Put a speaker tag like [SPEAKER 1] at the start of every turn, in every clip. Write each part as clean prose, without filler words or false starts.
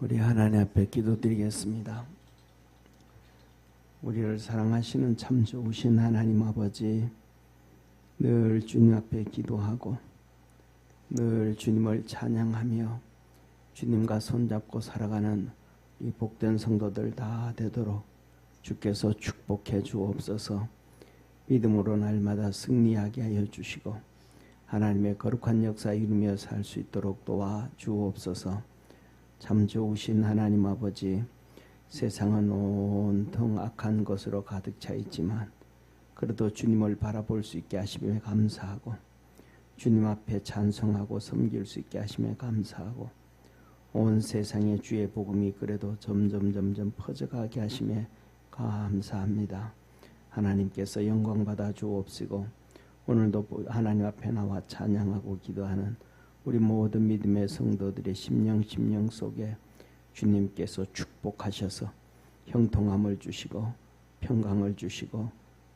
[SPEAKER 1] 우리 하나님 앞에 기도드리겠습니다. 우리를 사랑하시는 참 좋으신 하나님 아버지, 늘 주님 앞에 기도하고 늘 주님을 찬양하며 주님과 손잡고 살아가는 이 복된 성도들 다 되도록 주께서 축복해 주옵소서. 믿음으로 날마다 승리하게 하여 주시고 하나님의 거룩한 역사 이루며 살 수 있도록 도와 주옵소서. 참 좋으신 하나님 아버지, 세상은 온통 악한 것으로 가득 차 있지만 그래도 주님을 바라볼 수 있게 하시며 감사하고 주님 앞에 찬송하고 섬길 수 있게 하시며 감사하고 온 세상에 주의 복음이 그래도 점점 퍼져가게 하시며 감사합니다. 하나님께서 영광 받아 주옵시고 오늘도 하나님 앞에 나와 찬양하고 기도하는 우리 모든 믿음의 성도들의 심령 속에 주님께서 축복하셔서 형통함을 주시고 평강을 주시고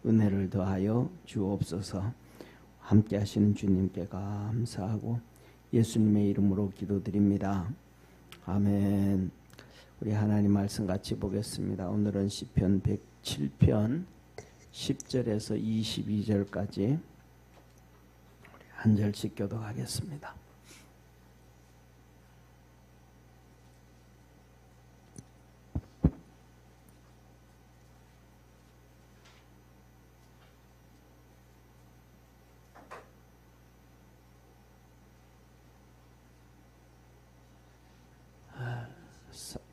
[SPEAKER 1] 은혜를 더하여 주옵소서. 함께 하시는 주님께 감사하고 예수님의 이름으로 기도드립니다. 아멘. 우리 하나님 말씀 같이 보겠습니다. 오늘은 시편 107편 10절에서 22절까지 한 절씩 교독하겠습니다.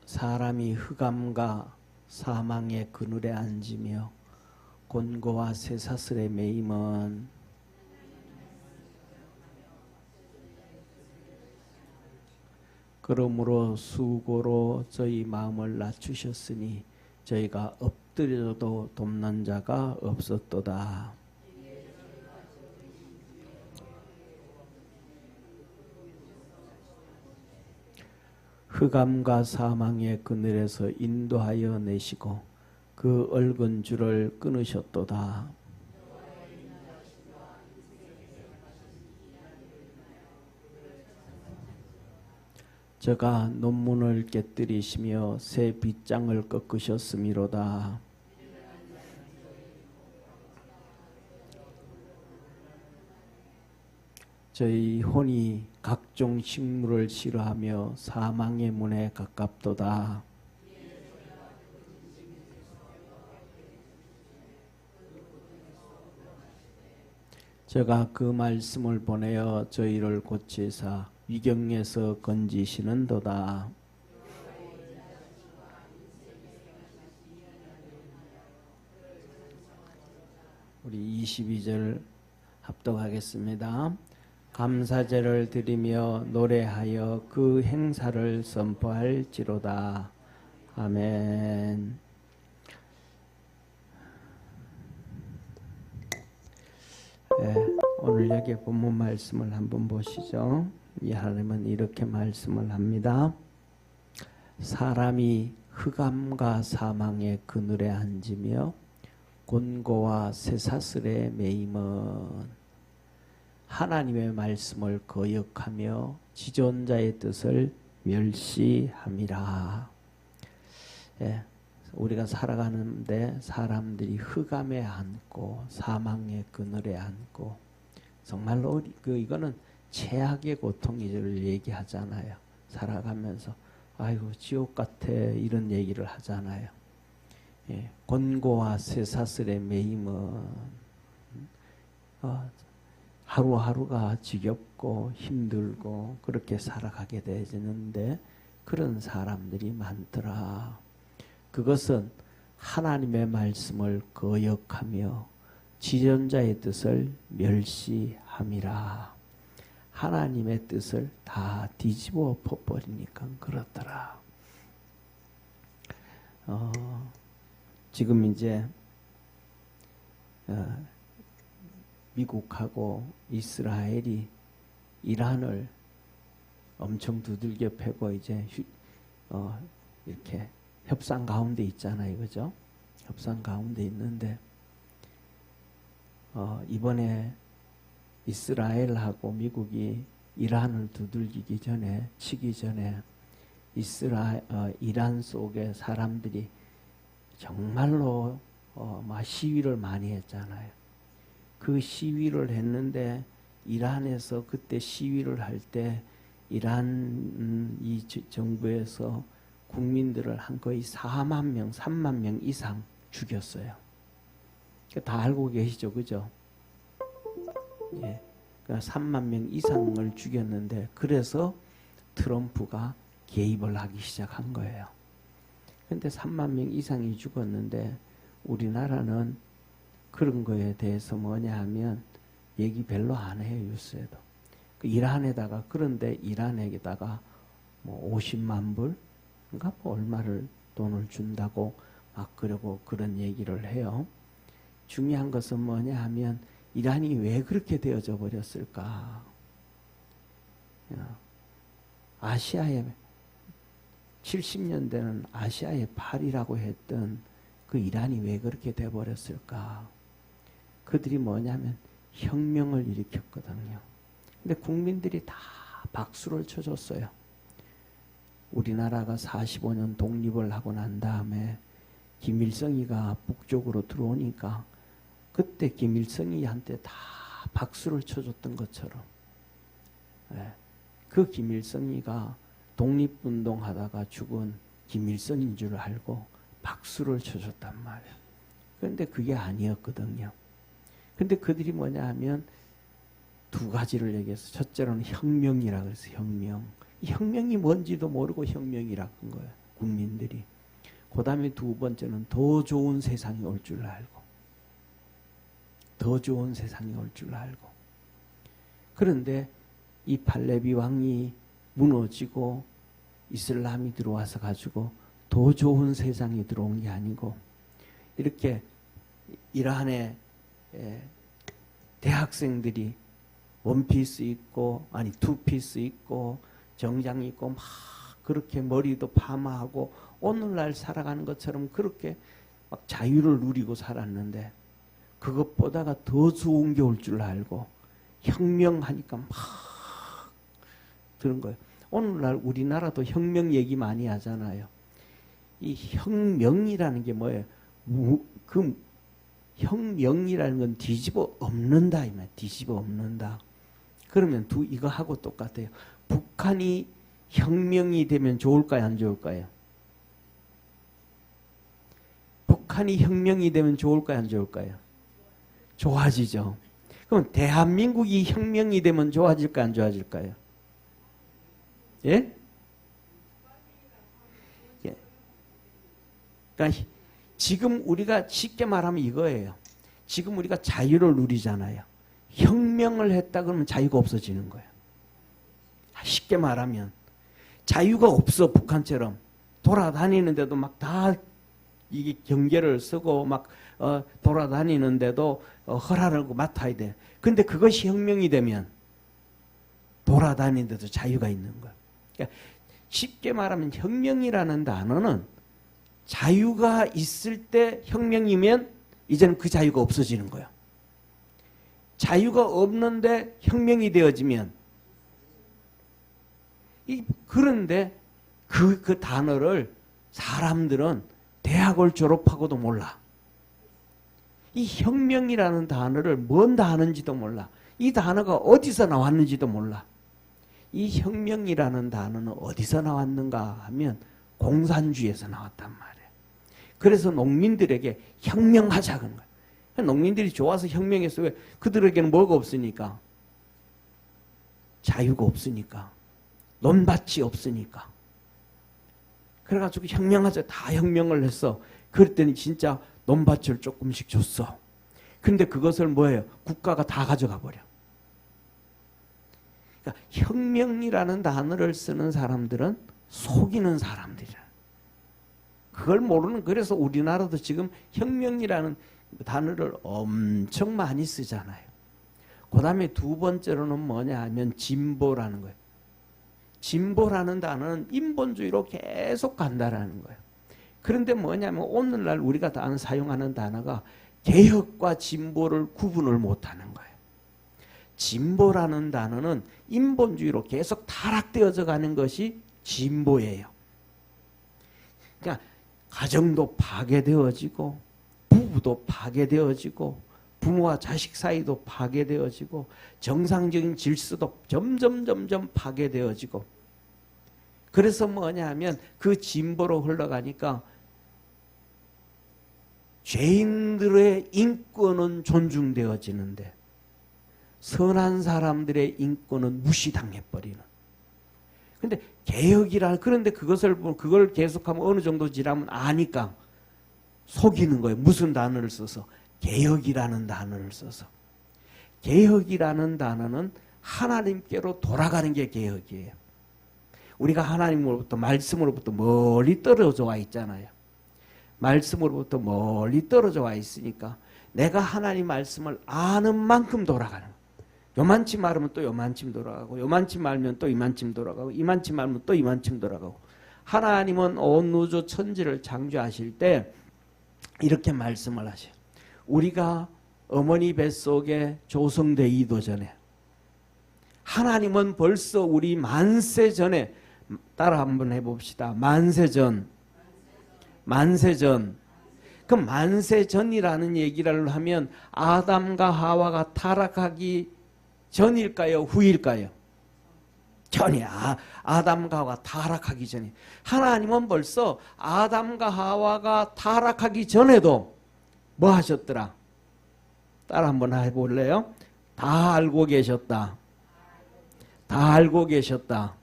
[SPEAKER 1] 사람이 흑암과 사망의 그늘에 앉으며 곤고와 쇠사슬에 매임은 그러므로 수고로 저희 마음을 낮추셨으니 저희가 엎드려도 돕는 자가 없었도다. 흑암과 사망의 그늘에서 인도하여 내시고 그 얽은 줄을 끊으셨도다. 저가 논문을 깨뜨리시며 새 빗장을 꺾으셨음이로다. 저희 혼이 각종 식물을 싫어하며 사망의 문에 가깝도다. 저가 그 말씀을 보내어 저희를 고치사 위경에서 건지시는도다. 우리 22절 합독하겠습니다. 감사제를 드리며 노래하여 그 행사를 선포할지로다. 아멘. 네, 오늘 여기 본문 말씀을 한번 보시죠. 이 하나님은 이렇게 말씀을 합니다. 사람이 흑암과 사망의 그늘에 앉으며 곤고와 쇠사슬에 매임은 하나님의 말씀을 거역하며 지존자의 뜻을 멸시함이라. 예, 우리가 살아가는데 사람들이 흑암에 앉고 사망의 그늘에 앉고 정말로 이거는 최악의 고통을 얘기하잖아요. 살아가면서 아이고 지옥 같아 이런 얘기를 하잖아요. 예, 곤고와 쇠사슬에 매임은 하루하루가 지겹고 힘들고 그렇게 살아가게 되는데 그런 사람들이 많더라. 그것은 하나님의 말씀을 거역하며 지존자의 뜻을 멸시함이라. 하나님의 뜻을 다 뒤집어 버리니까 그렇더라. 지금 이제 미국하고 이스라엘이 이란을 엄청 두들겨 패고 이제 이렇게 협상 가운데 있잖아요, 그죠? 협상 가운데 있는데 이번에 이스라엘하고 미국이 이란을 두들기기 전에 치기 전에 이란 속에 사람들이 정말로 막 시위를 많이 했잖아요. 그 시위를 했는데 이란에서 그때 시위를 할 때 이란 이 정부에서 국민들을 한 거의 4만 명, 3만 명 이상 죽였어요. 다 알고 계시죠, 그죠? 예, 그러니까 3만 명 이상을 죽였는데 그래서 트럼프가 개입을 하기 시작한 거예요. 근데 3만 명 이상이 죽었는데 우리나라는 그런 거에 대해서 뭐냐 하면 얘기 별로 안 해요, 뉴스에도. 그 이란에다가, 그런데 이란에다가 뭐 50만 불, 그러니까 뭐 얼마를 돈을 준다고 막 그러고 그런 얘기를 해요. 중요한 것은 뭐냐 하면 이란이 왜 그렇게 되어져 버렸을까? 아시아의 70년대는 아시아의 팔이라고 했던 그 이란이 왜 그렇게 돼버렸을까? 그들이 뭐냐면 혁명을 일으켰거든요. 근데 국민들이 다 박수를 쳐줬어요. 우리나라가 45년 독립을 하고 난 다음에 김일성이가 북쪽으로 들어오니까 그때 김일성이한테 다 박수를 쳐줬던 것처럼, 그 김일성이가 독립운동하다가 죽은 김일성인 줄 알고 박수를 쳐줬단 말이에요. 그런데 그게 아니었거든요. 근데 그들이 뭐냐 하면 두 가지를 얘기해서, 첫째로는 혁명이라고 해서 혁명. 혁명이 뭔지도 모르고 혁명이라고 한 거예요, 국민들이. 그 다음에 두 번째는 더 좋은 세상이 올 줄 알고. 더 좋은 세상이 올 줄 알고. 그런데 이 팔레비 왕이 무너지고 이슬람이 들어와서 가지고 더 좋은 세상이 들어온 게 아니고, 이렇게 이란의 대학생들이 원피스 입고, 아니 투피스 입고 정장 입고 막 그렇게 머리도 파마하고 오늘날 살아가는 것처럼 그렇게 막 자유를 누리고 살았는데, 그것보다가 더 좋은 게 올 줄 알고 혁명하니까 막 그런 거예요. 오늘날 우리나라도 혁명 얘기 많이 하잖아요. 이 혁명이라는 게 뭐예요? 그 혁명이라는 건 뒤집어 엎는다, 이 말. 뒤집어 엎는다. 그러면 이거 하고 똑같아요. 북한이 혁명이 되면 좋을까요, 안 좋을까요? 북한이 혁명이 되면 좋을까요, 안 좋을까요? 좋아지죠. 그럼 대한민국이 혁명이 되면 좋아질까요, 안 좋아질까요? 예? 예. 그러니까 지금 우리가 쉽게 말하면 이거예요. 지금 우리가 자유를 누리잖아요. 혁명을 했다 그러면 자유가 없어지는 거예요. 쉽게 말하면 자유가 없어. 북한처럼 돌아다니는데도 막 다 이게 경계를 쓰고 막 돌아다니는데도 허락을 맡아야 돼. 근데 그것이 혁명이 되면 돌아다니는데도 자유가 있는 거예요. 그러니까 쉽게 말하면 혁명이라는 단어는 자유가 있을 때 혁명이면 이제는 그 자유가 없어지는 거예요. 자유가 없는데 혁명이 되어지면, 그런데 그 단어를 사람들은 대학을 졸업하고도 몰라. 이 혁명이라는 단어를 뭔 단어인지도 몰라. 이 단어가 어디서 나왔는지도 몰라. 이 혁명이라는 단어는 어디서 나왔는가 하면 공산주의에서 나왔단 말이에요. 그래서 농민들에게 혁명하자는 거예요. 농민들이 좋아서 혁명했어요. 왜? 그들에게는 뭐가 없으니까. 자유가 없으니까. 논밭이 없으니까. 그래가지고 혁명하자. 다 혁명을 했어. 그랬더니 진짜 논밭을 조금씩 줬어. 근데 그것을 뭐예요? 국가가 다 가져가 버려. 그러니까 혁명이라는 단어를 쓰는 사람들은 속이는 사람들이야. 그걸 모르는, 그래서 우리나라도 지금 혁명이라는 단어를 엄청 많이 쓰잖아요. 그 다음에 두 번째로는 뭐냐 하면 진보라는 거예요. 진보라는 단어는 인본주의로 계속 간다라는 거예요. 그런데 뭐냐면 오늘날 우리가 다 사용하는 단어가 개혁과 진보를 구분을 못하는 거예요. 진보라는 단어는 인본주의로 계속 타락되어져 가는 것이 진보예요. 그러니까 가정도 파괴되어지고 부부도 파괴되어지고 부모와 자식 사이도 파괴되어지고 정상적인 질서도 점점 파괴되어지고 그래서 뭐냐 하면 그 진보로 흘러가니까 죄인들의 인권은 존중되어지는데 선한 사람들의 인권은 무시당해버리는. 근데 그런데 그걸 계속하면 어느 정도 지나면 아니까 속이는 거예요. 무슨 단어를 써서? 개혁이라는 단어를 써서. 개혁이라는 단어는 하나님께로 돌아가는 게 개혁이에요. 우리가 하나님으로부터 말씀으로부터 멀리 떨어져 와 있잖아요. 말씀으로부터 멀리 떨어져 와 있으니까 내가 하나님 말씀을 아는 만큼 돌아가는 거예요. 요만큼 알면 또 요만큼 돌아가고 요만큼 알면 또 이만큼 돌아가고 이만큼 알면 또 이만큼 돌아가고 하나님은 온 우주 천지를 창조하실 때 이렇게 말씀을 하셔요. 우리가 어머니 뱃속에 조성되기도 전에 하나님은 벌써 우리 만세 전에 따라 한번 해봅시다. 만세 전. 그 만세 전이라는 얘기를 하면 아담과 하와가 타락하기 전일까요? 후일까요? 전이야. 아담과 하와가 타락하기 전에. 하나님은 벌써 아담과 하와가 타락하기 전에도 뭐 하셨더라? 따라 한번 해볼래요? 다 알고 계셨다. 다 알고 계셨다.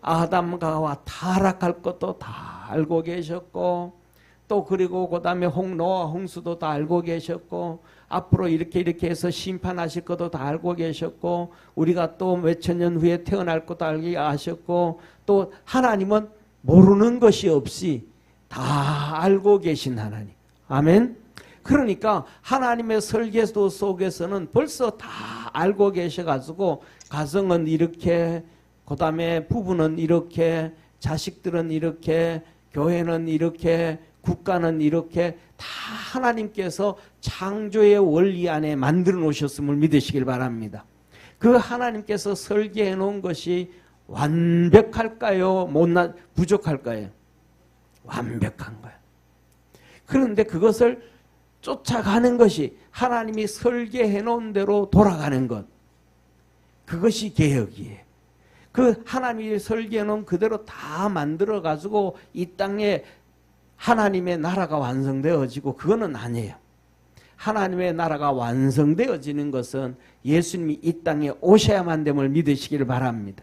[SPEAKER 1] 아담과 하와 타락할 것도 다 알고 계셨고 또 그리고 그 다음에 노아 홍수도 다 알고 계셨고 앞으로 이렇게 해서 심판하실 것도 다 알고 계셨고 우리가 또 몇천 년 후에 태어날 것도 알고 아셨고 또 하나님은 모르는 것이 없이 다 알고 계신 하나님. 아멘. 그러니까 하나님의 설계도 속에서는 벌써 다 알고 계셔가지고 가정은 이렇게 그 다음에 부부는 이렇게 자식들은 이렇게 교회는 이렇게 국가는 이렇게 다 하나님께서 창조의 원리 안에 만들어 놓으셨음을 믿으시길 바랍니다. 그 하나님께서 설계해 놓은 것이 완벽할까요? 부족할까요? 완벽한 거예요. 그런데 그것을 쫓아가는 것이 하나님이 설계해 놓은 대로 돌아가는 것. 그것이 개혁이에요. 그 하나님이 설계해 놓은 그대로 다 만들어 가지고 이 땅에 하나님의 나라가 완성되어지고 그거는 아니에요. 하나님의 나라가 완성되어지는 것은 예수님이 이 땅에 오셔야만 됨을 믿으시기를 바랍니다.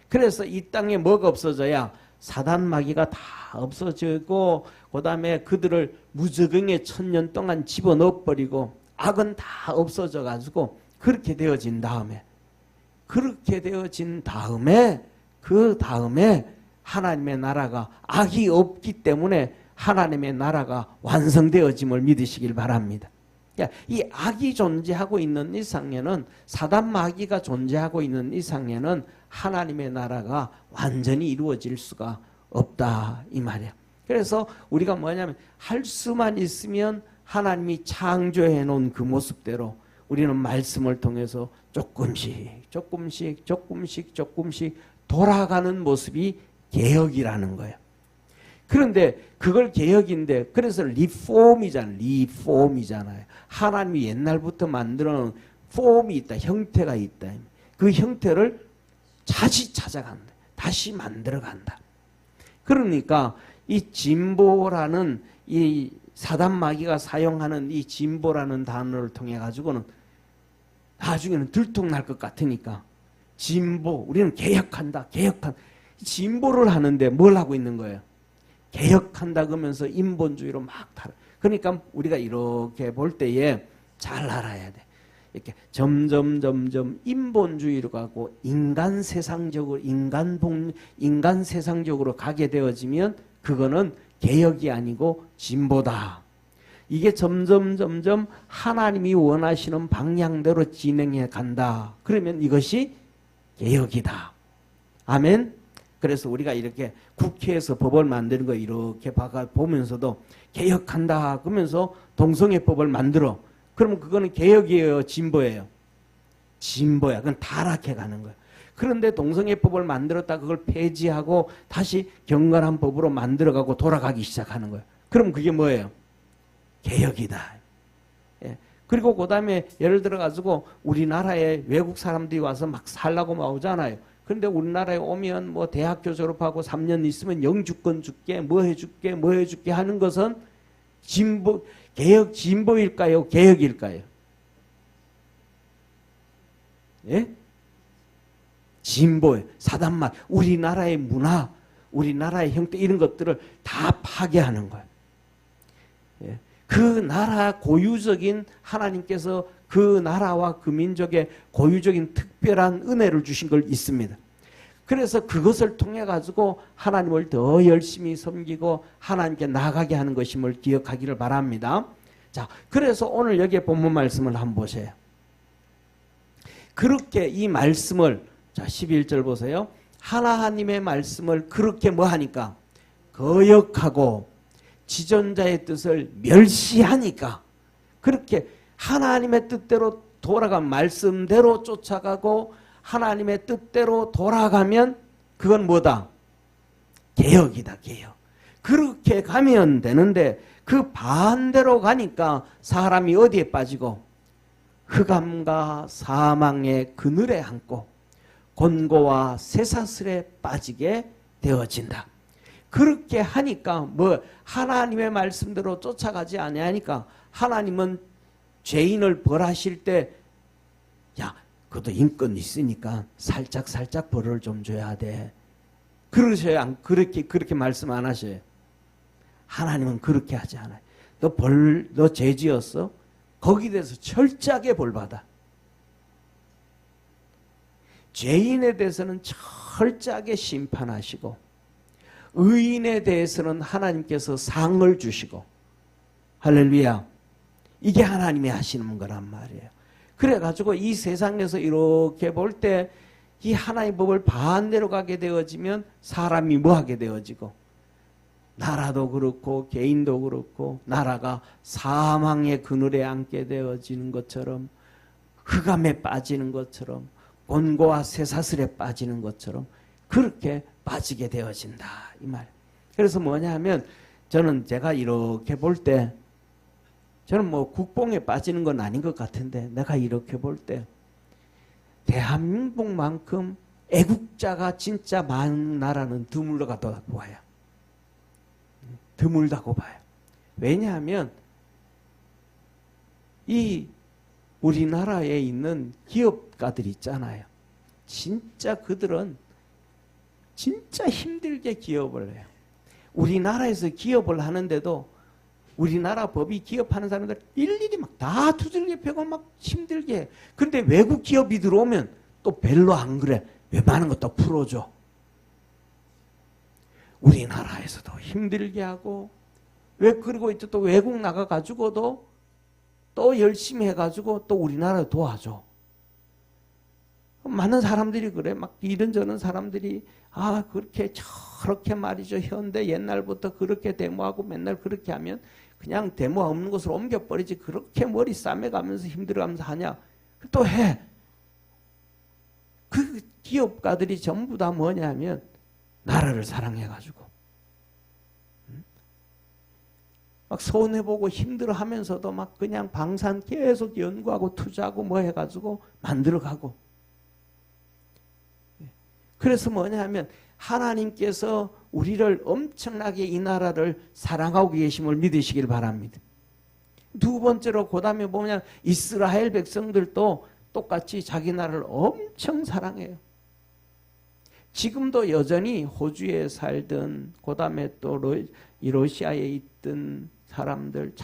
[SPEAKER 1] 그래서 이 땅에 뭐가 없어져야 사단 마귀가 다 없어지고 그 다음에 그들을 무적응에 1000년 동안 집어넣어버리고 악은 다 없어져 가지고 그렇게 되어진 다음에 그 다음에 하나님의 나라가 악이 없기 때문에 하나님의 나라가 완성되어짐을 믿으시길 바랍니다. 그러니까 이 악이 존재하고 있는 이상에는 사단 마귀가 존재하고 있는 이상에는 하나님의 나라가 완전히 이루어질 수가 없다 이 말이야. 그래서 우리가 뭐냐면 할 수만 있으면 하나님이 창조해 놓은 그 모습대로 우리는 말씀을 통해서 조금씩 돌아가는 모습이 개혁이라는 거예요. 그런데 그걸 개혁인데 그래서 리폼이잖아요. 하나님이 옛날부터 만들어 놓은 폼이 있다. 형태가 있다. 그 형태를 다시 찾아간다. 다시 만들어간다. 그러니까 이 진보라는 이 사단 마귀가 사용하는 이 진보라는 단어를 통해 가지고는 나중에는 들통날 것 같으니까 진보, 우리는 개혁한다. 진보를 하는데 뭘 하고 있는 거예요? 개혁한다 그러면서 인본주의로 막 타라. 그러니까 우리가 이렇게 볼 때에 잘 알아야 돼. 이렇게 점점 인본주의로 가고 인간 세상적으로 가게 되어지면 그거는 개혁이 아니고 진보다. 이게 점점 하나님이 원하시는 방향대로 진행해 간다. 그러면 이것이 개혁이다. 아멘. 그래서 우리가 이렇게 국회에서 법을 만드는 거 이렇게 보면서도 개혁한다 그러면서 동성애법을 만들어. 그러면 그거는 개혁이에요, 진보예요? 진보야. 그건 타락해 가는 거예요. 그런데 동성애법을 만들었다 그걸 폐지하고 다시 경건한 법으로 만들어가고 돌아가기 시작하는 거예요. 그럼 그게 뭐예요? 개혁이다. 예. 그리고 그 다음에 예를 들어 가지고 우리나라에 외국 사람들이 와서 막 살라고 막 오잖아요. 그런데 우리나라에 오면 뭐 대학교 졸업하고 3년 있으면 영주권 줄게, 뭐 해줄게, 뭐 해줄게 하는 것은 진보, 개혁 진보일까요? 개혁일까요? 예? 진보예요. 사단만 우리나라의 문화, 우리나라의 형태 이런 것들을 다 파괴하는 거예요. 예. 그 나라 고유적인 하나님께서 그 나라와 그 민족의 고유적인 특별한 은혜를 주신 걸 있습니다. 그래서 그것을 통해 가지고 하나님을 더 열심히 섬기고 하나님께 나아가게 하는 것임을 기억하기를 바랍니다. 자, 그래서 오늘 여기에 본문 말씀을 한번 보세요. 그렇게 이 말씀을, 자 11절 보세요. 하나님의 말씀을 그렇게 뭐 하니까? 거역하고 지존자의 뜻을 멸시하니까, 그렇게 하나님의 뜻대로 돌아간 말씀대로 쫓아가고 하나님의 뜻대로 돌아가면 그건 뭐다? 개혁이다. 개혁. 그렇게 가면 되는데 그 반대로 가니까 사람이 어디에 빠지고? 흑암과 사망의 그늘에 앉고 곤고와 쇠사슬에 빠지게 되어진다. 그렇게 하니까 뭐 하나님의 말씀대로 쫓아가지 아니하니까 하나님은 죄인을 벌하실 때 야, 그것도 인권 있으니까 살짝 벌을 좀 줘야 돼. 그러셔야 안 그렇게 말씀 안 하셔요. 하나님은 그렇게 하지 않아요. 너 죄 지었어? 거기에 대해서 철저하게 벌 받아. 죄인에 대해서는 철저하게 심판하시고 의인에 대해서는 하나님께서 상을 주시고, 할렐루야. 이게 하나님이 하시는 거란 말이에요. 그래가지고 이 세상에서 이렇게 볼 때 이 하나님의 법을 반대로 가게 되어지면 사람이 뭐 하게 되어지고, 나라도 그렇고 개인도 그렇고 나라가 사망의 그늘에 앉게 되어지는 것처럼, 흑암에 빠지는 것처럼, 곤고와 쇠사슬에 빠지는 것처럼 그렇게 빠지게 되어진다 이 말. 그래서 뭐냐 하면 저는 제가 이렇게 볼 때, 저는 뭐 국뽕에 빠지는 건 아닌 것 같은데 내가 이렇게 볼 때 대한민국만큼 애국자가 진짜 많은 나라는 드물다고 봐요. 드물다고 봐요. 왜냐하면 이 우리나라에 있는 기업가들 있잖아요. 진짜 그들은 진짜 힘들게 기업을 해요. 우리나라에서 기업을 하는데도 우리나라 법이 기업하는 사람들 일일이 막 다 두들겨 패고 막 힘들게 해. 그런데 외국 기업이 들어오면 또 별로 안 그래. 웬만한 것도 풀어줘. 우리나라에서도 힘들게 하고, 그리고 이제 또 외국 나가가지고도 또 열심히 해가지고 또 우리나라에 도와줘. 많은 사람들이 그래. 막 이런저런 사람들이 그렇게 저렇게 말이죠. 현대 옛날부터 그렇게 데모하고 맨날 그렇게 하면 그냥 데모 없는 곳으로 옮겨버리지. 그렇게 머리 싸매가면서 힘들어가면서 하냐. 또 해. 그 기업가들이 전부 다 뭐냐면 나라를 사랑해가지고 막 손해보고 힘들어하면서도 막 그냥 방산 계속 연구하고 투자하고 뭐 해가지고 만들어가고. 그래서 뭐냐 하면 하나님께서 우리를 엄청나게 이 나라를 사랑하고 계심을 믿으시길 바랍니다. 두 번째로 그 다음에 뭐냐, 이스라엘 백성들도 똑같이 자기 나라를 엄청 사랑해요. 지금도 여전히 호주에 살든 그 다음에 또 러시아에 있던 사람들,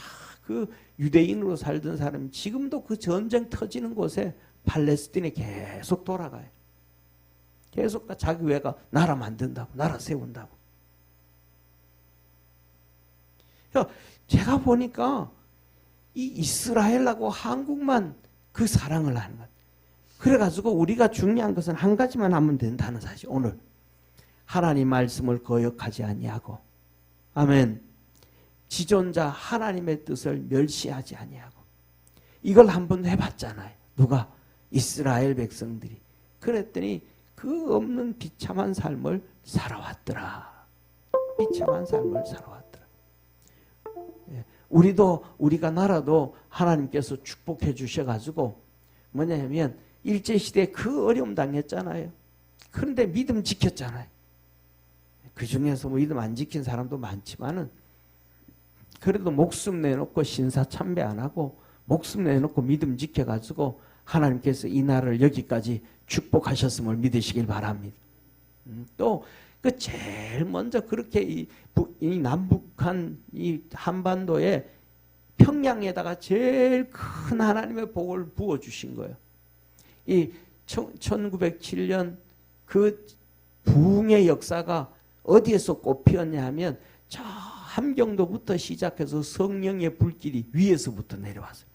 [SPEAKER 1] 그 유대인으로 살던 사람이 지금도 그 전쟁 터지는 곳에 팔레스틴에 계속 돌아가요. 계속 자기 외가 나라 만든다고, 나라 세운다고. 제가 보니까 이 이스라엘하고 한국만 그 사랑을 하는 것. 그래가지고 우리가 중요한 것은 한 가지만 하면 된다는 사실. 오늘 하나님 말씀을 거역하지 아니하고, 아멘. 지존자 하나님의 뜻을 멸시하지 아니하고. 이걸 한번 해봤잖아요. 누가? 이스라엘 백성들이. 그랬더니 그 없는 비참한 삶을 살아왔더라. 비참한 삶을 살아왔더라. 우리가 나라도 하나님께서 축복해 주셔가지고 뭐냐면 일제시대에 그 어려움 당했잖아요. 그런데 믿음 지켰잖아요. 그 중에서 뭐 믿음 안 지킨 사람도 많지만은 그래도 목숨 내놓고 신사참배 안 하고 목숨 내놓고 믿음 지켜가지고 하나님께서 이 나라를 여기까지 축복하셨음을 믿으시길 바랍니다. 또 그 제일 먼저 그렇게 이 남북한 이 한반도에 평양에다가 제일 큰 하나님의 복을 부어 주신 거예요. 이 1907년 그 부흥의 역사가 어디에서 꽃피었냐 하면 저 함경도부터 시작해서 성령의 불길이 위에서부터 내려왔어요.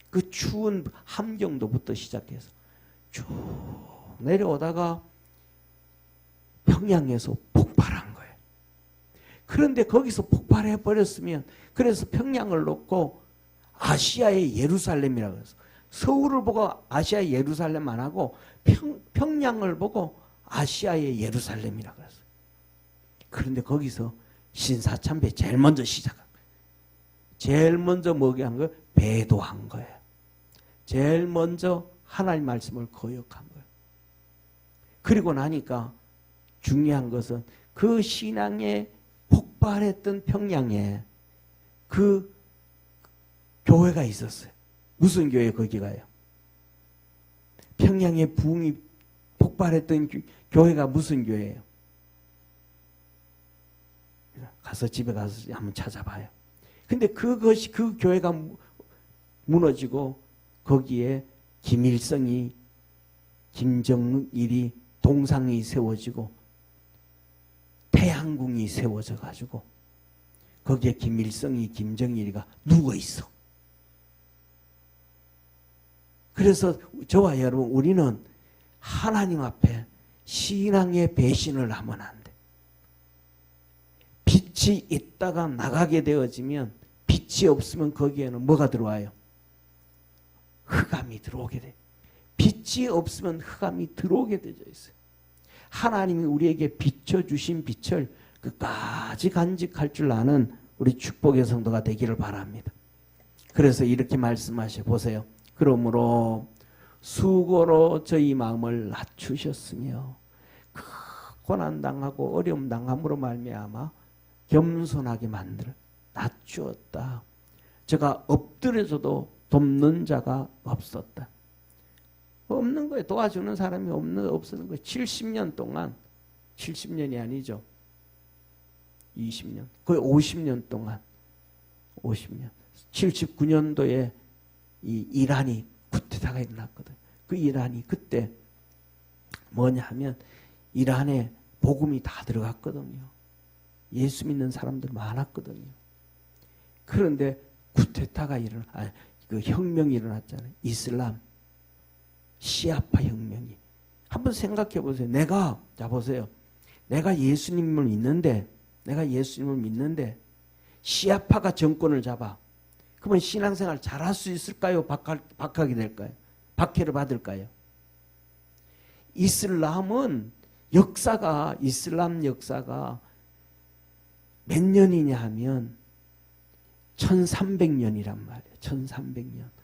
[SPEAKER 1] 그 추운 함경도부터 시작해서 쭉 내려오다가 평양에서 폭발한 거예요. 그런데 거기서 폭발해 버렸으면 그래서 평양을 놓고 아시아의 예루살렘이라고 해서 서울을 보고 아시아의 예루살렘 안 하고 평양을 보고 아시아의 예루살렘이라고 했어요. 그런데 거기서 신사참배 제일 먼저 시작한 거예요. 제일 먼저 뭐게 한 거예요? 배도한 거예요. 제일 먼저 하나님 말씀을 거역한 거예요. 그리고 나니까 중요한 것은 그 신앙에 폭발했던 평양에 그 교회가 있었어요. 무슨 교회 거기가요? 평양에 부흥이 폭발했던 교회가 무슨 교회예요? 가서 집에 가서 한번 찾아봐요. 근데 그 교회가 무너지고 거기에 김일성이 김정일이 동상이 세워지고 태양궁이 세워져 가지고 거기에 김일성이 김정일이가 누워 있어. 그래서 저와 여러분 우리는 하나님 앞에 신앙의 배신을 하면 안 돼. 빛이 있다가 나가게 되어지면 빛이 없으면 거기에는 뭐가 들어와요? 흑암이 들어오게 돼. 빛이 없으면 흑암이 들어오게 되어 있어요. 하나님이 우리에게 비춰주신 빛을 끝까지 간직할 줄 아는 우리 축복의 성도가 되기를 바랍니다. 그래서 이렇게 말씀하셔 보세요. 그러므로 수고로 저희 마음을 낮추셨으며 그 고난당하고 어려움 당함으로 말미암아 겸손하게 만들어 낮추었다. 제가 엎드려져도 돕는 자가 없었다. 없는 거예요. 도와주는 사람이 없는 거예요. 70년 동안 70년이 아니죠. 20년 거의 50년 동안 50년 79년도에 이 이란이 쿠데타가 일어났거든. 그 이란이 그때 뭐냐 하면 이란에 복음이 다 들어갔거든요. 예수 믿는 사람들 많았거든요. 그런데 쿠데타가 그 혁명이 일어났잖아요. 이슬람 시아파 혁명이. 한번 생각해 보세요. 자 보세요. 내가 예수님을 믿는데 시아파가 정권을 잡아. 그러면 신앙생활 잘할 수 있을까요? 박하게 될까요? 박해를 받을까요? 이슬람 역사가 몇 년이냐 하면 1300년이란 말이에요. 1300년.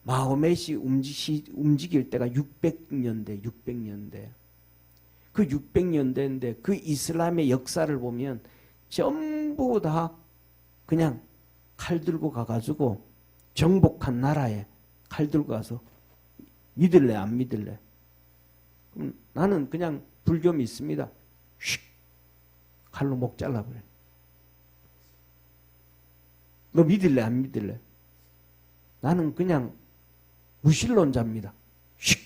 [SPEAKER 1] 마호멧이 움직일 때가 600년대. 그 600년대인데 그 이슬람의 역사를 보면 전부 다 그냥 칼 들고 가가지고 정복한 나라에 칼 들고 가서 믿을래 안 믿을래? 그럼 나는 그냥 불교 믿습니다. 휙 칼로 목 잘라버려. 너 믿을래 안 믿을래? 나는 그냥 무신론자입니다. 휙.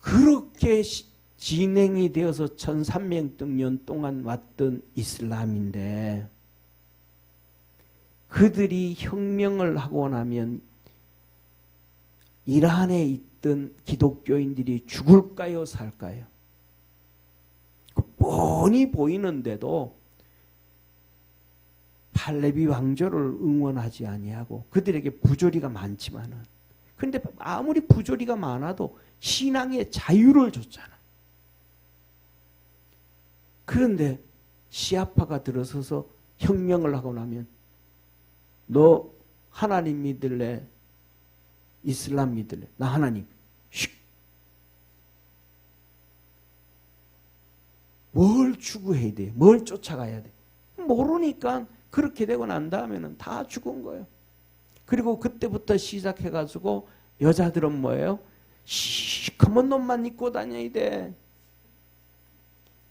[SPEAKER 1] 그렇게 진행이 되어서 1300년 동안 왔던 이슬람인데 그들이 혁명을 하고 나면 이란에 있던 기독교인들이 죽을까요 살까요? 뻔히 보이는데도 팔레비 왕조를 응원하지 아니하고 그들에게 부조리가 많지만은 근데 아무리 부조리가 많아도 신앙의 자유를 줬잖아. 그런데 시아파가 들어서서 혁명을 하고 나면 너 하나님 믿을래? 이슬람 믿을래? 나 하나님. 슉. 뭘 추구해야 돼? 뭘 쫓아가야 돼? 모르니까 그렇게 되고 난 다음에는 다 죽은 거예요. 그리고 그때부터 시작해가지고 여자들은 뭐예요? 시커먼 옷만 입고 다녀야 돼.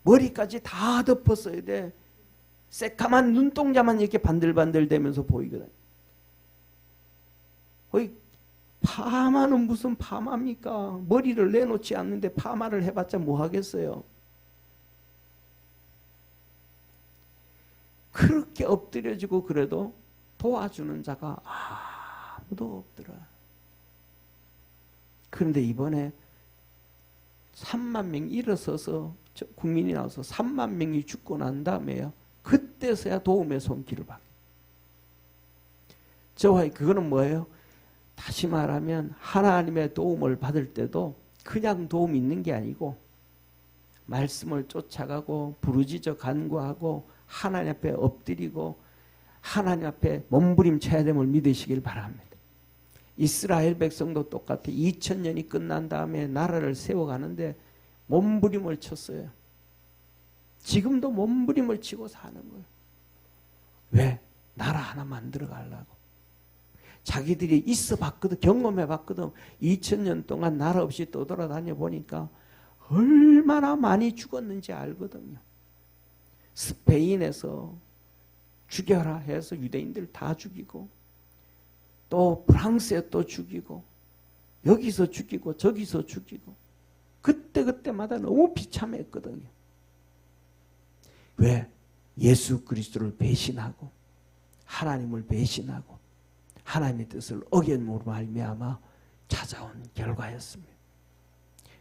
[SPEAKER 1] 머리까지 다 덮었어야 돼. 새까만 눈동자만 이렇게 반들반들 대면서 보이거든. 거의 파마는 무슨 파마입니까? 머리를 내놓지 않는데 파마를 해봤자 뭐 하겠어요? 그렇게 엎드려지고 그래도 도와주는 자가 아무도 없더라. 그런데 이번에 3만 명이 일어서서 국민이 나와서 3만 명이 죽고 난 다음에요. 그때서야 도움의 손길을 받게. 저와 그거는 뭐예요? 다시 말하면 하나님의 도움을 받을 때도 그냥 도움이 있는 게 아니고 말씀을 쫓아가고 부르짖어 간구하고 하나님 앞에 엎드리고 하나님 앞에 몸부림쳐야 됨을 믿으시길 바랍니다. 이스라엘 백성도 똑같아. 2000년이 끝난 다음에 나라를 세워가는데 몸부림을 쳤어요. 지금도 몸부림을 치고 사는 거예요. 왜? 나라 하나 만들어 가려고. 자기들이 있어 봤거든. 경험해 봤거든. 2000년 동안 나라 없이 떠돌아다녀 보니까 얼마나 많이 죽었는지 알거든요. 스페인에서 죽여라 해서 유대인들 다 죽이고 또 프랑스에 또 죽이고 여기서 죽이고 저기서 죽이고 그때마다 너무 비참했거든요. 왜? 예수 그리스도를 배신하고 하나님을 배신하고 하나님의 뜻을 어겼음으로 말미암아 찾아온 결과였습니다.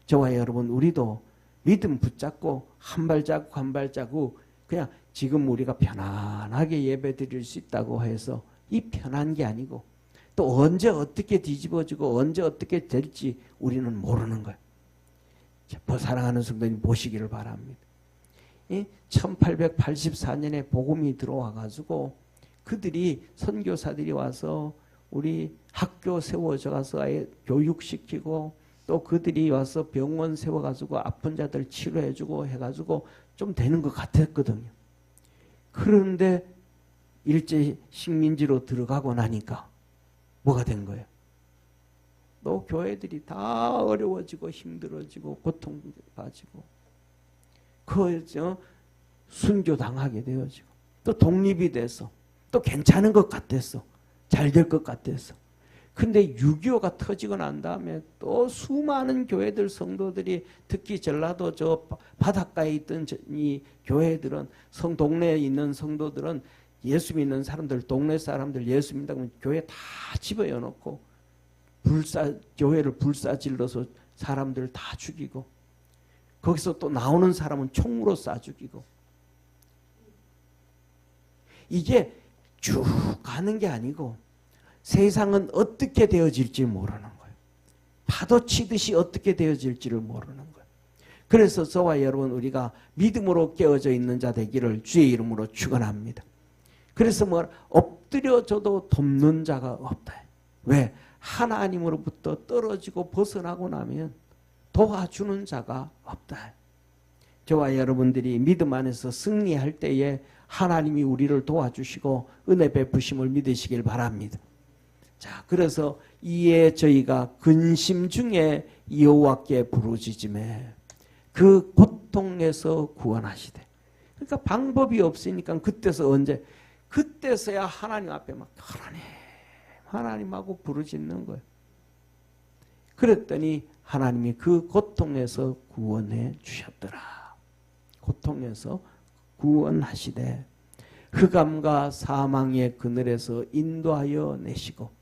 [SPEAKER 1] 저와 여러분 우리도 믿음 붙잡고 한 발자국 한 발자국 그냥 지금 우리가 편안하게 예배 드릴 수 있다고 해서 이 편한 게 아니고 또 언제 어떻게 뒤집어지고 언제 어떻게 될지 우리는 모르는 거예요. 사랑하는 성도님 보시기를 바랍니다. 1884년에 복음이 들어와가지고 그들이 선교사들이 와서 우리 학교 세워져 가서 아예 교육시키고 또 그들이 와서 병원 세워가지고 아픈 자들 치료해주고 해가지고 좀 되는 것 같았거든요. 그런데 일제 식민지로 들어가고 나니까 뭐가 된 거예요? 또 교회들이 다 어려워지고 힘들어지고 고통받지고 순교당하게 되어지고 또 독립이 돼서 또 괜찮은 것 같았어. 잘 될 것 같았어. 근데 6.25가 터지고 난 다음에 또 수많은 교회들 성도들이 특히 전라도 저 바닷가에 있던 이 교회들은 동네에 있는 성도들은 예수 믿는 사람들 동네 사람들 예수 믿는다고 교회 다 집어여놓고 교회를 불사질러서 사람들 다 죽이고 거기서 또 나오는 사람은 총으로 쏴 죽이고 이게 쭉 가는 게 아니고 세상은 어떻게 되어질지 모르는 거예요. 파도 치듯이 어떻게 되어질지를 모르는 거예요. 그래서 저와 여러분 우리가 믿음으로 깨어져 있는 자 되기를 주의 이름으로 축원합니다. 그래서 엎드려져도 돕는 자가 없다. 왜? 하나님으로부터 떨어지고 벗어나고 나면 도와주는 자가 없다. 저와 여러분들이 믿음 안에서 승리할 때에 하나님이 우리를 도와주시고 은혜 베푸심을 믿으시길 바랍니다. 자, 그래서 이에 저희가 근심 중에 여호와께 부르짖음에 그 고통에서 구원하시되. 그러니까 방법이 없으니까 그때서야 하나님 앞에 막 하나님하고 부르짖는 거예요. 그랬더니 하나님이 그 고통에서 구원해 주셨더라. 고통에서 구원하시되 흑암과 사망의 그늘에서 인도하여 내시고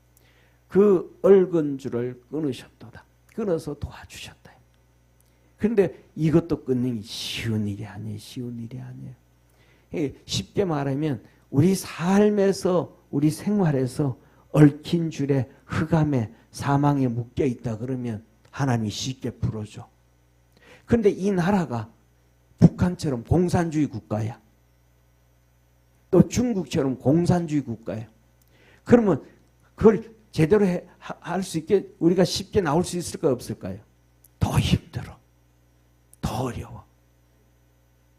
[SPEAKER 1] 그 얽은 줄을 끊으셨도다. 끊어서 도와주셨다. 그런데 이것도 끊는 게 쉬운 일이 아니에요. 쉬운 일이 아니에요. 쉽게 말하면 우리 삶에서 우리 생활에서 얽힌 줄에 흑암에 사망에 묶여 있다 그러면 하나님이 쉽게 풀어줘. 그런데 이 나라가 북한처럼 공산주의 국가야. 또 중국처럼 공산주의 국가야. 그러면 그걸 제대로 할 수 있게 우리가 쉽게 나올 수 있을까요? 없을까요? 더 힘들어. 더 어려워.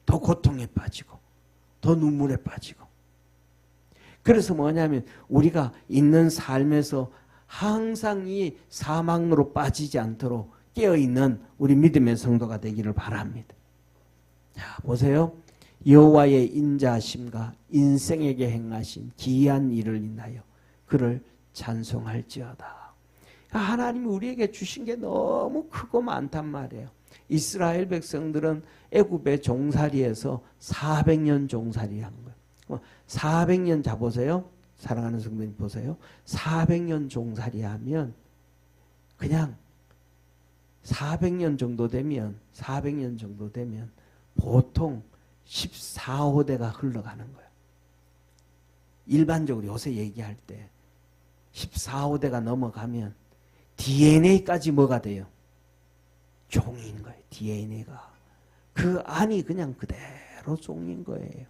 [SPEAKER 1] 더 고통에 빠지고 더 눈물에 빠지고. 그래서 뭐냐면 우리가 있는 삶에서 항상 이 사망으로 빠지지 않도록 깨어있는 우리 믿음의 성도가 되기를 바랍니다. 자, 보세요. 여호와의 인자하심과 인생에게 행하신 기이한 일을 인하여 그를 찬송할지어다. 하나님이 우리에게 주신 게 너무 크고 많단 말이에요. 이스라엘 백성들은 애굽의 종살이에서 400년 종살이 한 거예요. 400년 잡으세요. 사랑하는 성도님 보세요. 400년 종살이 하면 그냥 400년 정도 되면 보통 14호대가 흘러가는 거예요. 일반적으로 요새 얘기할 때 14호대가 넘어가면 DNA까지 뭐가 돼요? 종인 거예요. DNA가. 그 안이 그냥 그대로 종인 거예요.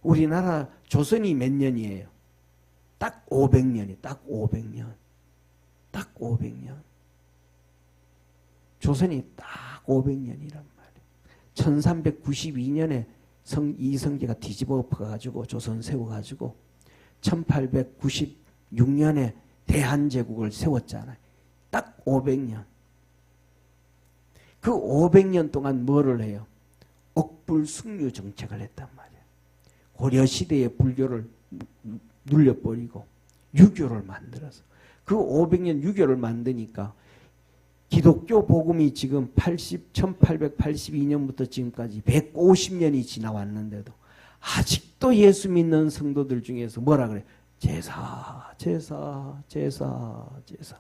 [SPEAKER 1] 우리나라 조선이 몇 년이에요? 딱 500년이에요. 딱 500년. 딱 500년. 조선이 딱 500년이란 말이에요. 1392년에 이성계가 뒤집어 엎어가지고 조선 세워가지고 1896년에 대한제국을 세웠잖아요. 딱 500년. 그 500년 동안 뭐를 해요? 억불숙류 정책을 했단 말이에요. 고려시대의 불교를 눌려버리고 유교를 만들어서 그 500년 유교를 만드니까 기독교 복음이 지금 1882년부터 지금까지 150년이 지나왔는데도 아직도 예수 믿는 성도들 중에서 뭐라 그래? 제사, 제사, 제사, 제사.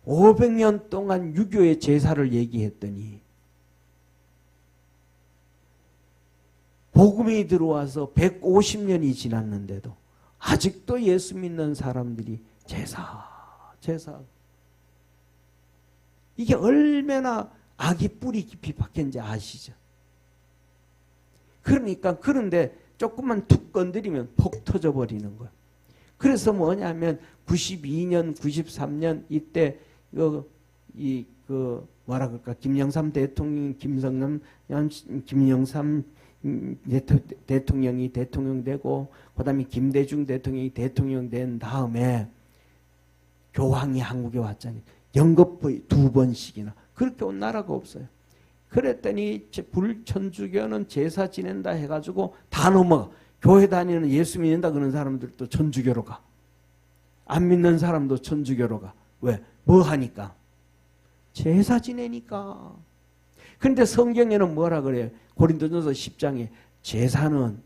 [SPEAKER 1] 500년 동안 유교의 제사를 얘기했더니 복음이 들어와서 150년이 지났는데도 아직도 예수 믿는 사람들이 제사, 제사. 이게 얼마나 악이 뿌리 깊이 박혔는지 아시죠? 그러니까 그런데 조금만 툭 건드리면 폭 터져버리는 거예요. 그래서 뭐냐면 92년, 93년 이때 뭐라 그럴까 김영삼 대통령, 김영삼 대통령이 대통령 되고 그다음에 김대중 대통령이 대통령 된 다음에 교황이 한국에 왔잖아요. 연거푸 2번씩이나. 그렇게 온 나라가 없어요. 그랬더니 불천주교는 제사 지낸다 해가지고 다 넘어가. 교회 다니는 예수 믿는다 그런 사람들도 천주교로 가. 안 믿는 사람도 천주교로 가. 왜? 뭐 하니까? 제사 지내니까. 그런데 성경에는 뭐라 그래요? 고린도전서 10장에 제사는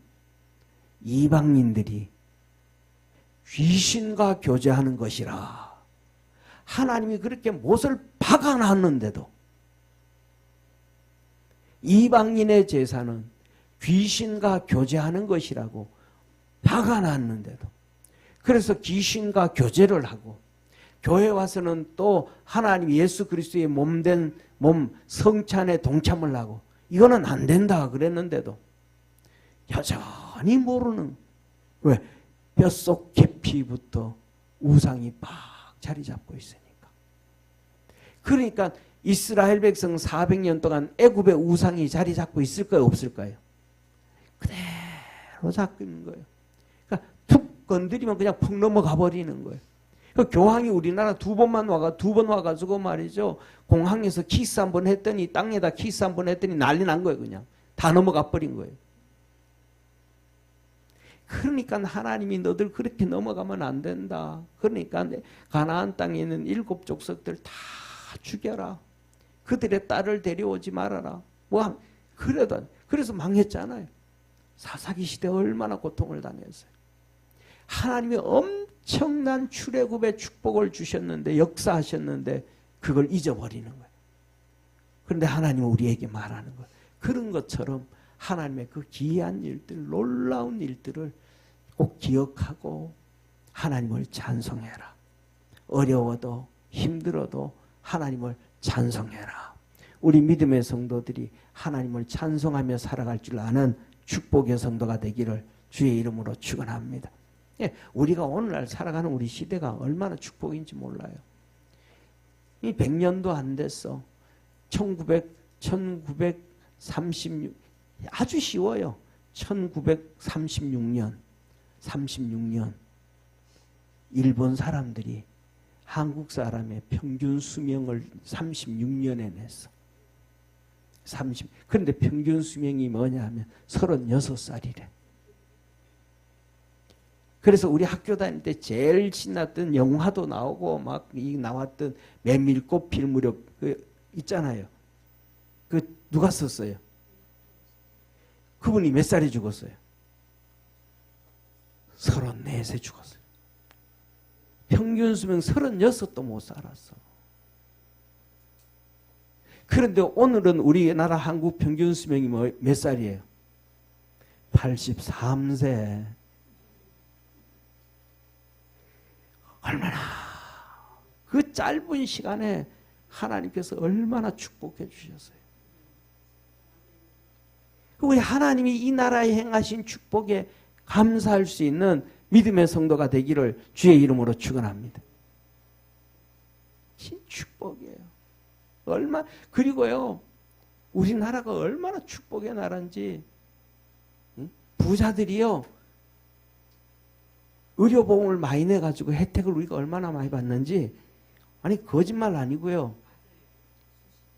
[SPEAKER 1] 이방인들이 귀신과 교제하는 것이라. 하나님이 그렇게 못을 박아놨는데도 이방인의 제사는 귀신과 교제하는 것이라고 박아놨는데도 그래서 귀신과 교제를 하고 교회 와서는 또 하나님 예수 그리스도의 몸된 몸 성찬에 동참을 하고 이거는 안 된다 그랬는데도 여전히 모르는 왜? 뼛속 깊이부터 우상이 막 자리 잡고 있으니까. 그러니까 이스라엘 백성 400년 동안 애굽의 우상이 자리 잡고 있을까요? 없을까요? 그대로 잡고 있는 거예요. 그러니까 툭 건드리면 그냥 푹 넘어가 버리는 거예요. 그 교황이 우리나라 두 번 와가지고 말이죠. 공항에서 키스 한번 했더니 땅에다 키스 한번 했더니 난리 난 거예요. 그냥 다 넘어가 버린 거예요. 그러니까 하나님이 너들 그렇게 넘어가면 안 된다. 그러니까 가나안 땅에 있는 7 족속들 다 죽여라. 그들의 딸을 데려오지 말아라. 뭐 그래도 그래서 망했잖아요. 사사기 시대 얼마나 고통을 당했어요. 하나님이 엄청난 출애굽의 축복을 주셨는데 역사하셨는데 그걸 잊어버리는 거예요. 그런데 하나님은 우리에게 말하는 거예요. 그런 것처럼 하나님의 그 기이한 일들, 놀라운 일들을 꼭 기억하고 하나님을 찬송해라. 어려워도 힘들어도 하나님을 찬송해라. 우리 믿음의 성도들이 하나님을 찬송하며 살아갈 줄 아는 축복의 성도가 되기를 주의 이름으로 축원합니다. 예, 우리가 오늘날 살아가는 우리 시대가 얼마나 축복인지 몰라요. 이 100년도 안 됐어. 1936 아주 쉬워요. 1936년 일본 사람들이 한국 사람의 평균 수명을 36년에 냈어. 그런데 평균 수명이 뭐냐 하면 36살이래. 그래서 우리 학교 다닐 때 제일 신났던 영화도 나오고 막 나왔던 메밀꽃 필 무렵 그 있잖아요. 그 누가 썼어요? 그분이 몇 살에 죽었어요? 34세 죽었어요. 평균 수명 36도 못 살았어. 그런데 오늘은 우리나라 한국 평균 수명이 몇 살이에요? 83세. 얼마나 그 짧은 시간에 하나님께서 얼마나 축복해 주셨어요. 우리 하나님이 이 나라에 행하신 축복에 감사할 수 있는 믿음의 성도가 되기를 주의 이름으로 축원합니다. 축복이에요. 그리고요, 우리나라가 얼마나 축복의 나라인지, 부자들이요, 의료보험을 많이 내가지고 혜택을 우리가 얼마나 많이 받는지, 아니, 거짓말 아니고요.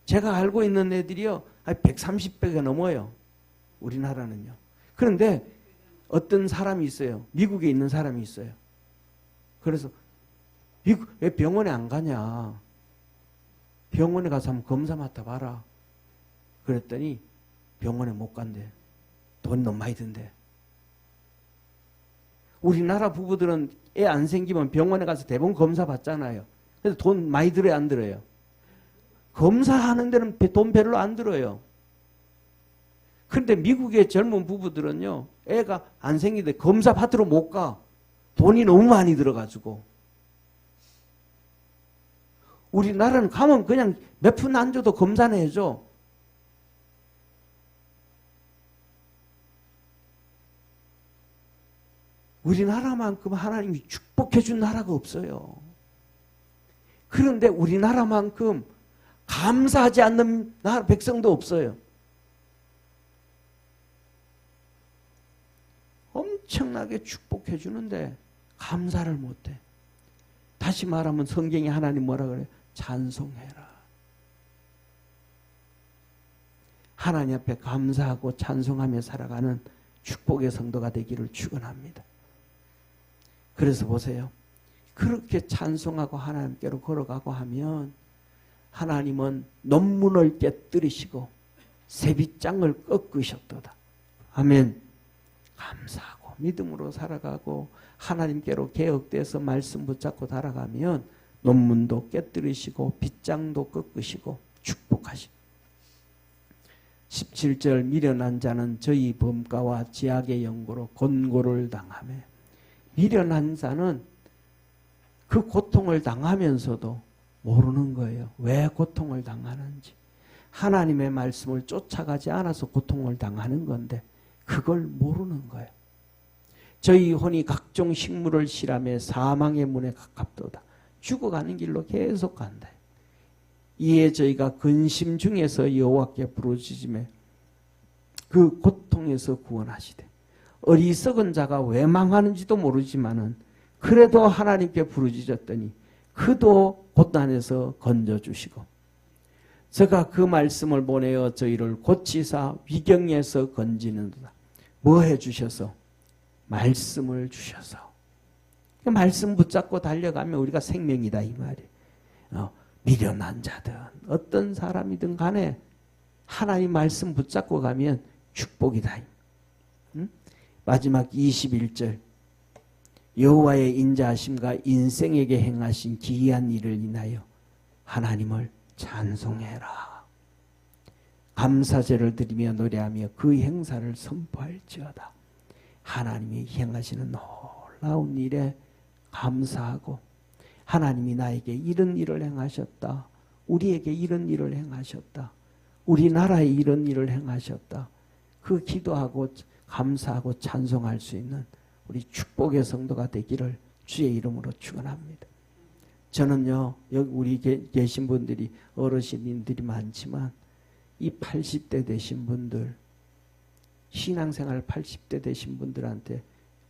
[SPEAKER 1] 제가 알고 있는 애들이요, 130배가 넘어요. 우리나라는요. 그런데 어떤 사람이 있어요. 미국에 있는 사람이 있어요. 그래서 왜 병원에 안 가냐. 병원에 가서 한번 검사 맡아봐라. 그랬더니 병원에 못 간대. 돈 너무 많이 든대. 우리나라 부부들은 애 안 생기면 병원에 가서 대부분 검사 받잖아요. 그래서 돈 많이 들어요, 안 들어요? 검사하는 데는 돈 별로 안 들어요. 그런데 미국의 젊은 부부들은요, 애가 안 생기는데 검사 받으러 못 가. 돈이 너무 많이 들어가지고. 우리나라는 가면 그냥 몇 푼 안 줘도 검사는 해줘. 우리나라만큼 하나님이 축복해 준 나라가 없어요. 그런데 우리나라만큼 감사하지 않는 나라 백성도 없어요. 엄청나게 축복해 주는데 감사를 못해. 다시 말하면 성경에 하나님 뭐라 그래요? 찬송해라. 하나님 앞에 감사하고 찬송하며 살아가는 축복의 성도가 되기를 축원합니다. 그래서 보세요. 그렇게 찬송하고 하나님께로 걸어가고 하면 하나님은 논문을 깨뜨리시고 세빗장을 꺾으셨도다. 아멘. 감사하고 믿음으로 살아가고 하나님께로 개혁돼서 말씀 붙잡고 달아가면 논문도 깨뜨리시고 빗장도 꺾으시고 축복하시고 17절 미련한 자는 저희 범가와 지악의 연고로 곤고를 당하며 미련한 자는 그 고통을 당하면서도 모르는 거예요. 왜 고통을 당하는지. 하나님의 말씀을 쫓아가지 않아서 고통을 당하는 건데 그걸 모르는 거예요. 저희 혼이 각종 식물을 실함에 사망의 문에 가깝도다. 죽어가는 길로 계속 간다. 이에 저희가 근심 중에서 여호와께 부르짖으매 그 고통에서 구원하시되 어리석은 자가 왜 망하는지도 모르지만은 그래도 하나님께 부르짖었더니 그도 고난에서 건져주시고 제가 그 말씀을 보내어 저희를 고치사 위경에서 건지는도다. 뭐 해주셔서? 말씀을 주셔서. 그 말씀 붙잡고 달려가면 우리가 생명이다 이 말이에요. 미련한 자든 어떤 사람이든 간에 하나님 말씀 붙잡고 가면 축복이다. 응? 마지막 21절 여호와의 인자하심과 인생에게 행하신 기이한 일을 인하여 하나님을 찬송해라. 감사제를 드리며 노래하며 그 행사를 선포할지어다. 하나님이 행하시는 놀라운 일에 감사하고 하나님이 나에게 이런 일을 행하셨다. 우리에게 이런 일을 행하셨다. 우리나라에 이런 일을 행하셨다. 그 기도하고 감사하고 찬송할 수 있는 우리 축복의 성도가 되기를 주의 이름으로 축원합니다. 저는요, 여기 우리 계신 분들이 어르신들이 많지만 이 80대 되신 분들, 신앙생활 80대 되신 분들한테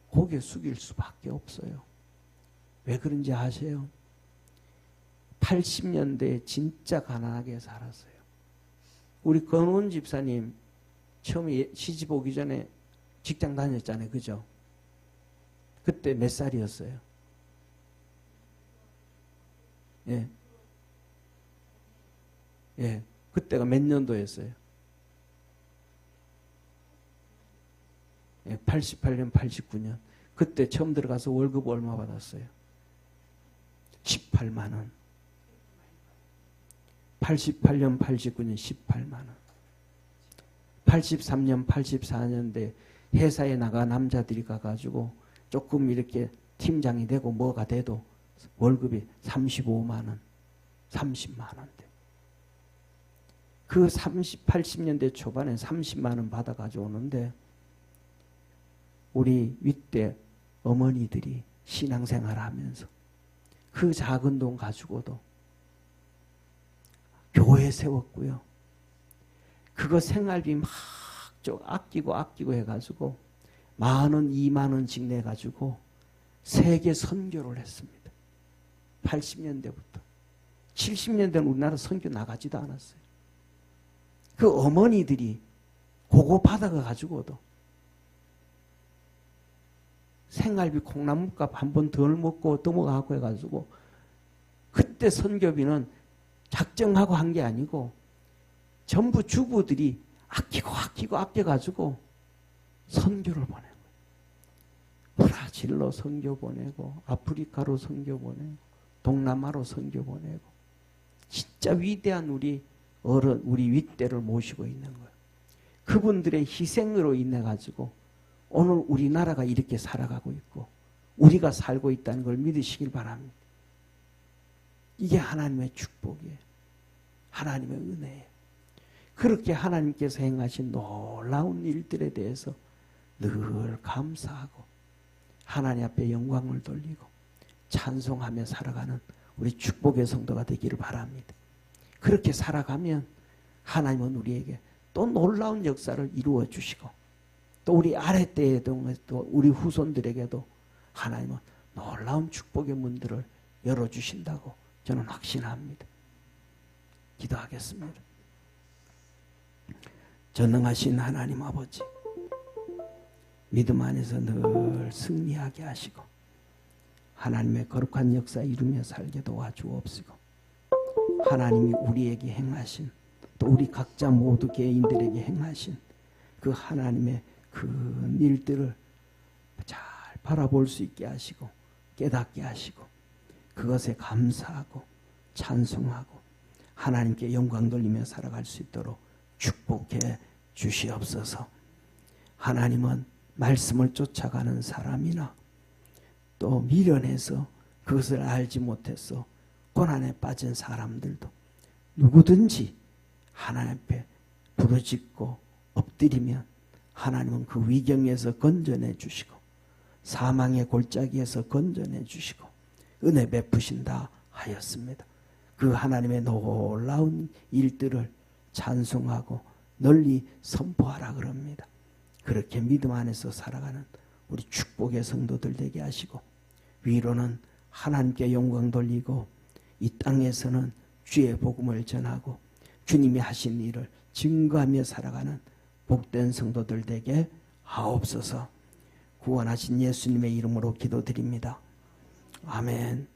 [SPEAKER 1] 고개 숙일 수밖에 없어요. 왜 그런지 아세요? 80년대에 진짜 가난하게 살았어요. 우리 건원 집사님 처음에 시집 오기 전에 직장 다녔잖아요. 그죠? 그때 몇 살이었어요? 예. 예. 그때가 몇 년도였어요? 예. 88년, 89년. 그때 처음 들어가서 월급 얼마 받았어요? 18만 원. 88년, 89년 18만 원. 83년, 84년대 회사에 나가 남자들이 가가지고 조금 이렇게 팀장이 되고 뭐가 돼도 월급이 35만 원, 30만 원대. 그 80년대 초반에 30만 원 받아가지고 오는데 우리 윗대 어머니들이 신앙생활 하면서 그 작은 돈 가지고도 교회 세웠고요. 그거 생활비 막 아끼고 해가지고 10,000원, 20,000원씩 내가지고 세계 선교를 했습니다. 80년대부터. 70년대는 우리나라 선교 나가지도 않았어요. 그 어머니들이 그거 받아가지고도 생활비 콩나물값 한 번 덜 먹고 넘어가고 해가지고 그때 선교비는 작정하고 한 게 아니고 전부 주부들이 아껴가지고 선교를 보낸 거예요. 브라질로 선교 보내고 아프리카로 선교 보내고 동남아로 선교 보내고 진짜 위대한 우리 윗대를 모시고 있는 거예요. 그분들의 희생으로 인해 가지고 오늘 우리나라가 이렇게 살아가고 있고 우리가 살고 있다는 걸 믿으시길 바랍니다. 이게 하나님의 축복이에요. 하나님의 은혜예요. 그렇게 하나님께서 행하신 놀라운 일들에 대해서 늘 감사하고 하나님 앞에 영광을 돌리고 찬송하며 살아가는 우리 축복의 성도가 되기를 바랍니다. 그렇게 살아가면 하나님은 우리에게 또 놀라운 역사를 이루어 주시고 또 우리 아랫대에도 또 우리 후손들에게도 하나님은 놀라운 축복의 문들을 열어주신다고 저는 확신합니다. 기도하겠습니다. 전능하신 하나님 아버지, 믿음 안에서 늘 승리하게 하시고 하나님의 거룩한 역사 이루며 살게 도와주옵시고 하나님이 우리에게 행하신 또 우리 각자 모두 개인들에게 행하신 그 하나님의 그 일들을 잘 바라볼 수 있게 하시고 깨닫게 하시고 그것에 감사하고 찬송하고 하나님께 영광 돌리며 살아갈 수 있도록 축복해 주시옵소서. 하나님은 말씀을 쫓아가는 사람이나 또 미련해서 그것을 알지 못해서 고난에 빠진 사람들도 누구든지 하나님 앞에 부르짖고 엎드리면 하나님은 그 위경에서 건져내 주시고 사망의 골짜기에서 건져내 주시고 은혜 베푸신다 하였습니다. 그 하나님의 놀라운 일들을 찬송하고 널리 선포하라 그럽니다. 그렇게 믿음 안에서 살아가는 우리 축복의 성도들 되게 하시고 위로는 하나님께 영광 돌리고 이 땅에서는 주의 복음을 전하고 주님이 하신 일을 증거하며 살아가는 복된 성도들 되게 하옵소서. 구원하신 예수님의 이름으로 기도드립니다. 아멘.